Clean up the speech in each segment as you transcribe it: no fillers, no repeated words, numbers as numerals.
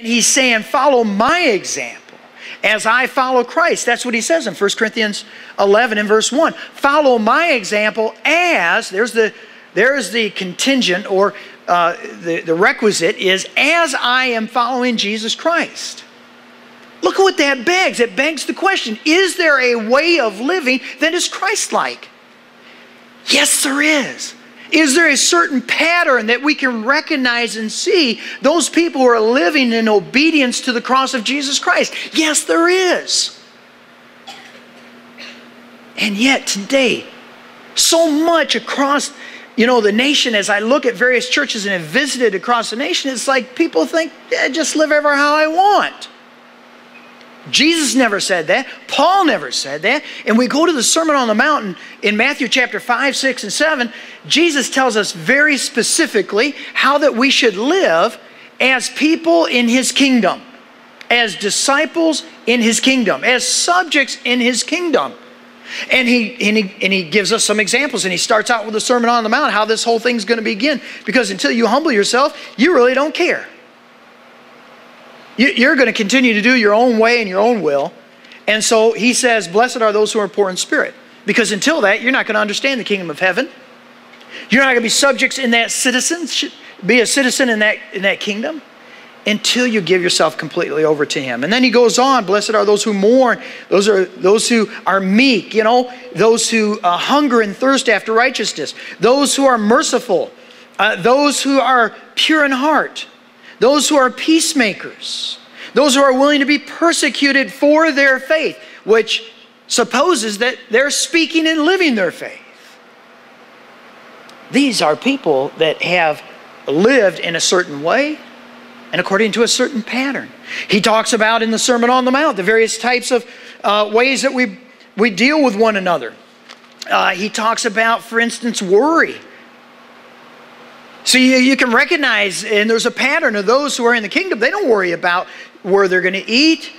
He's saying, follow my example as I follow Christ. That's what he says in 1 Corinthians 11 and verse 1. Follow my example as, there's the contingent, or the requisite is, as I am following Jesus Christ. Look at what that begs. It begs the question, is there a way of living that is Christ-like? Yes, there is. Is there a certain pattern that we can recognize and see those people who are living in obedience to the cross of Jesus Christ? Yes, there is. And yet today, so much across, the nation, as I look at various churches and have visited across the nation, it's like people think, just live ever how I want. Jesus never said that. Paul never said that. And we go to the Sermon on the Mount in Matthew chapter 5, 6, and 7. Jesus tells us very specifically how that we should live as people in His kingdom, as disciples in His kingdom, as subjects in His kingdom. And he gives us some examples, and he starts out with the Sermon on the Mount, how this whole thing's going to begin. Because until you humble yourself, you really don't care. You're going to continue to do your own way and your own will. And so he says, blessed are those who are poor in spirit. Because until that, you're not going to understand the kingdom of heaven. You're not going to be subjects in that citizenship, be a citizen in that kingdom, until you give yourself completely over to Him. And then he goes on, blessed are those who mourn, those who are meek, those who hunger and thirst after righteousness, those who are merciful, those who are pure in heart, those who are peacemakers, those who are willing to be persecuted for their faith, which supposes that they're speaking and living their faith. These are people that have lived in a certain way and according to a certain pattern. He talks about in the Sermon on the Mount the various types of ways that we deal with one another. He talks about, for instance, worry. So you can recognize, and there's a pattern of those who are in the kingdom. They don't worry about where they're going to eat,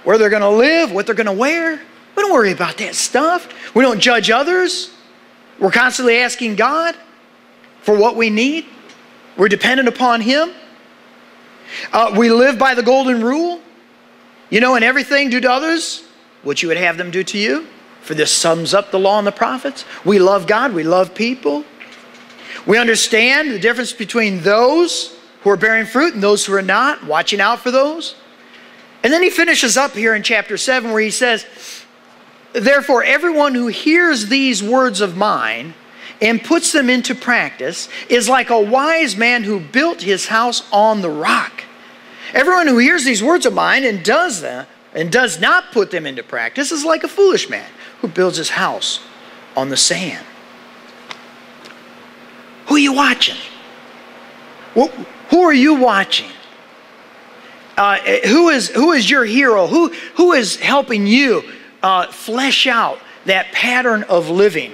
where they're going to live, what they're going to wear. We don't worry about that stuff. We don't judge others. We're constantly asking God for what we need. We're dependent upon Him. We live by the golden rule. In everything, do to others what you would have them do to you. For this sums up the law and the prophets. We love God. We love people. We understand the difference between those who are bearing fruit and those who are not, watching out for those. And then he finishes up here in chapter 7 where he says, therefore, everyone who hears these words of mine and puts them into practice is like a wise man who built his house on the rock. Everyone who hears these words of mine and does them and does not put them into practice is like a foolish man who builds his house on the sand. Who are you watching? Who are you watching? Who is your hero? Who is helping you flesh out that pattern of living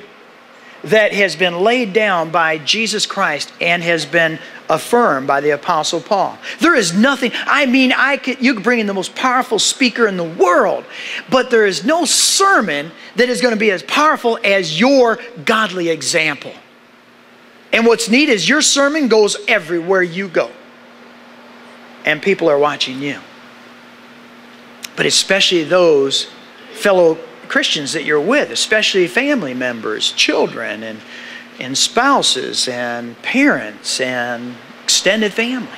that has been laid down by Jesus Christ and has been affirmed by the Apostle Paul? There is nothing, you could bring in the most powerful speaker in the world, but there is no sermon that is going to be as powerful as your godly example. And what's neat is your sermon goes everywhere you go. And people are watching you. But especially those fellow Christians that you're with, especially family members, children, and spouses, and parents, and extended family.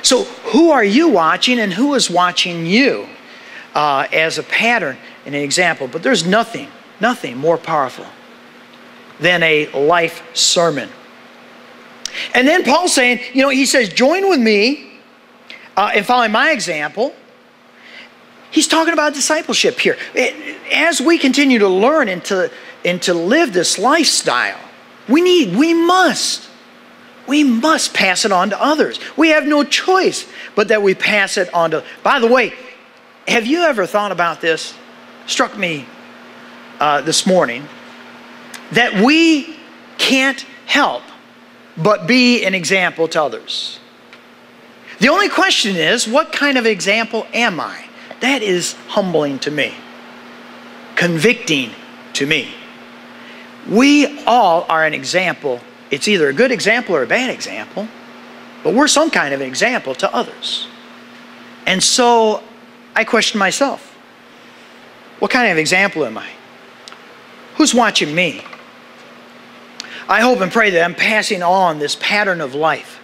So who are you watching and who is watching you as a pattern and an example? But there's nothing more powerful than a life sermon. And then Paul's saying, he says, join with me in following my example. He's talking about discipleship here. As we continue to learn and to live this lifestyle, we must pass it on to others. We have no choice but that we pass it on to. By the way, have you ever thought about this? Struck me this morning that we can't help but be an example to others. The only question is, what kind of example am I? That is humbling to me, convicting to me. We all are an example. It's either a good example or a bad example. but we're some kind of an example to others. And so I question myself, what kind of example am I? Who's watching me? I hope and pray that I'm passing on this pattern of life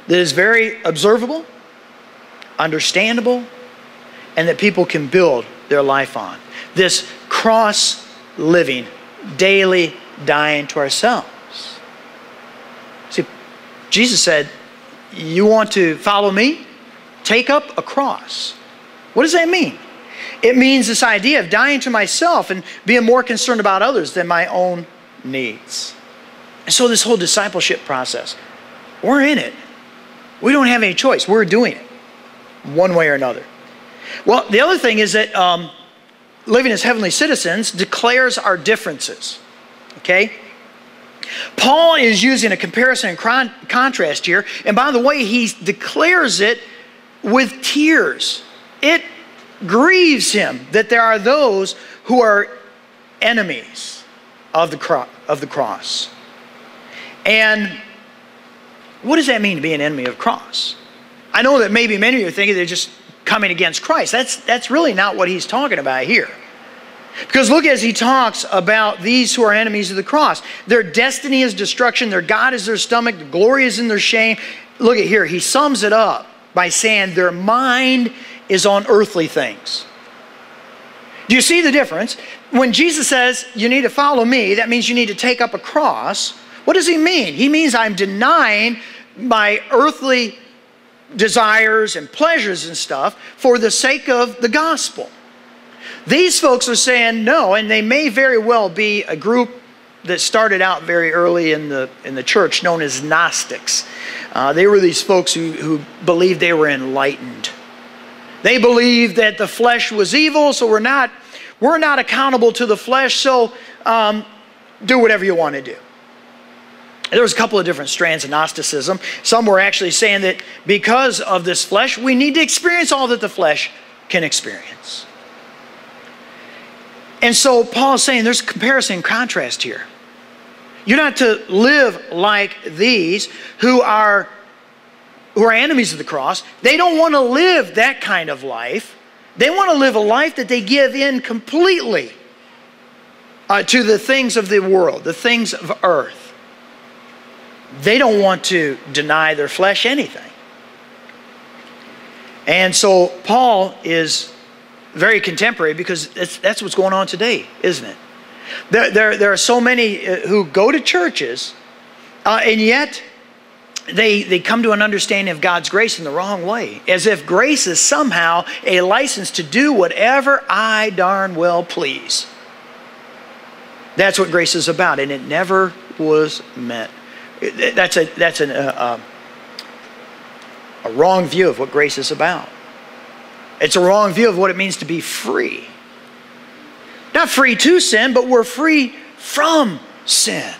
that is very observable, understandable, and that people can build their life on. This cross living, daily dying to ourselves. See, Jesus said, you want to follow me? Take up a cross. What does that mean? It means this idea of dying to myself and being more concerned about others than my own needs. And so this whole discipleship process, we're in it. We don't have any choice. We're doing it one way or another. Well, the other thing is that living as heavenly citizens declares our differences. Okay? Paul is using a comparison and contrast here. And by the way, he declares it with tears. It grieves him that there are those who are enemies of the cross. And what does that mean to be an enemy of the cross? I know that maybe many of you are thinking they're just coming against Christ. That's really not what he's talking about here. Because look as he talks about these who are enemies of the cross. Their destiny is destruction. Their God is their stomach. The glory is in their shame. Look at here. He sums it up by saying their mind is on earthly things. Do you see the difference? When Jesus says you need to follow me, that means you need to take up a cross. What does he mean? He means I'm denying my earthly desires and pleasures and stuff for the sake of the gospel. These folks are saying no, and they may very well be a group that started out very early in the church known as Gnostics. They were these folks who believed they were enlightened. They believed that the flesh was evil, so we're not accountable to the flesh, so do whatever you want to do. There was a couple of different strands of Gnosticism. Some were actually saying that because of this flesh, we need to experience all that the flesh can experience. And so Paul is saying there's comparison and contrast here. You're not to live like these who are enemies of the cross. They don't want to live that kind of life. They want to live a life that they give in completely to the things of the world, the things of earth. They don't want to deny their flesh anything. And so Paul is very contemporary because that's what's going on today, isn't it? There are so many who go to churches and yet they come to an understanding of God's grace in the wrong way, as if grace is somehow a license to do whatever I darn well please. That's what grace is about, and it never was meant. That's a wrong view of what grace is about. It's a wrong view of what it means to be free. Not free to sin, but we're free from sin.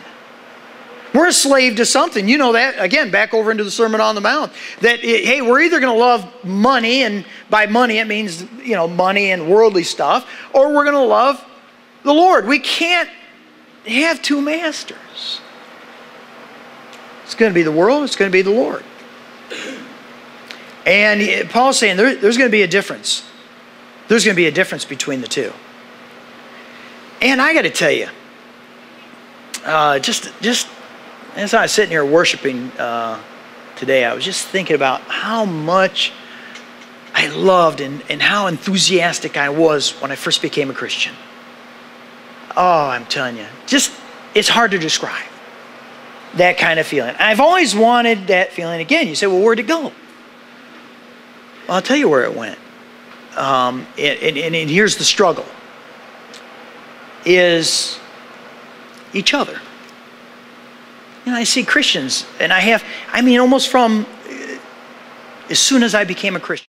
We're a slave to something. You know that, again, back over into the Sermon on the Mount, that, hey, we're either going to love money, and by money it means, money and worldly stuff, or we're going to love the Lord. We can't have two masters. It's going to be the world, it's going to be the Lord. And Paul's saying there's going to be a difference. There's going to be a difference between the two. And I got to tell you, just as I was sitting here worshiping today, I was just thinking about how much I loved and how enthusiastic I was when I first became a Christian. Oh, I'm telling you, it's hard to describe that kind of feeling. I've always wanted that feeling again. You say, well, where'd it go? Well, I'll tell you where it went. And here's the struggle, is each other. I see Christians, and almost from as soon as I became a Christian.